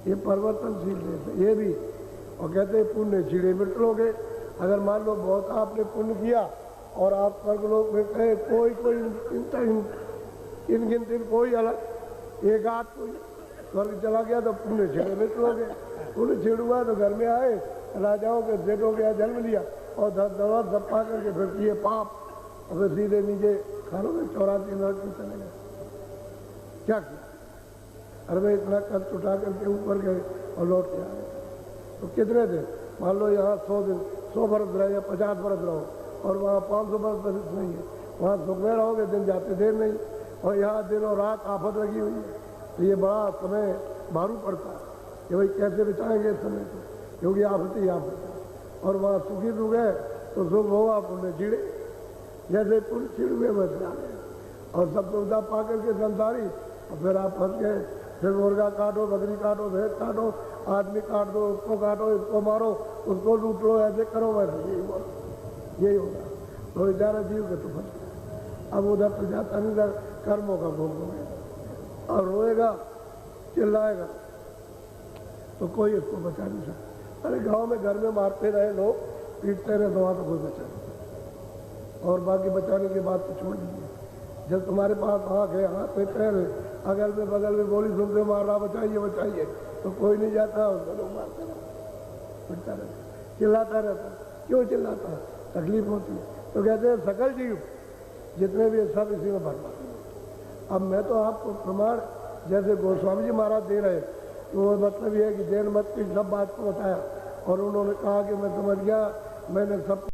ये परिवर्तनशील देश है ये भी। और कहते हैं पुण्य छिड़े मिट लोगे। अगर मान लो बहुत आपने पुण्य किया और आप स्वर्ग लोक में कहे कोई गिनती कोई अलग एक आध कोई स्वर्ग चला गया तो पुण्य छिड़े मिट लोगे। पुण्य छिड़ हुआ तो घर में आए राजाओं के सेठों के यहाँ जन्म लिया और दवा धप्पा करके फिर किए पाप और फिर सीधे नीचे खानों में 84 नरक में चले गए। क्या किया? अरे भाई इतना कष्ट उठा करके ऊपर गए और लौट के आए तो कितने थे? मान लो यहाँ 100 दिन 100 बरस रहे या 50 बरस रहो और वहाँ 500 बरस नहीं है। वहाँ सुख में रहोगे दिन जाते देर नहीं और यहाँ दिन और रात आफत लगी हुई है। तो ये बड़ा समय भारू पड़ता है कि भाई कैसे बचाएंगे इस समय को, क्योंकि आफत ही आफत है। और वहाँ सुखी तो गए तो सुख होगा पुण्य छिड़े, जैसे पुण्य छिड़ हुए वैसे आ गए और सब सुविधा पा करके संसारी और फिर आप फंस गए। फिर मुर्गा काटो, बकरी काटो, भैंस काटो, आदमी काट दो, उसको काटो, इसको मारो, उसको लूट लो, ऐसे करो वैसे यही होगा। तो बेचारा जीव के तो फंस गया। अब उधर तो जाता नहीं, इधर कर्मों का भोग होगा और रोएगा चिल्लाएगा तो कोई इसको बचा नहीं सकता। अरे गांव में घर में मारते रहे लोग, पीटते रहे तो वहाँ तो कोई बचा नहीं। और बाकी बचाने की बात तो छोड़ दीजिए। जब तुम्हारे पास आँख है, हाथ में पैर है, अगल में बगल में गोली सुनते मार रहा बचाइए बचाइए तो कोई नहीं जाता, उसको लोग मारते रहते, पिटता रहता, चिल्लाता रहता। क्यों चिल्लाता? तकलीफ होती है। तो कहते हैं सकल जीव जितने भी सब इसी में बर्बाद। अब मैं तो आपको प्रमाण जैसे गोस्वामी जी महाराज दे रहे तो वो मतलब ये है कि जैन मत की सब बात को बताया और उन्होंने कहा कि मैं समझ गया, मैंने सब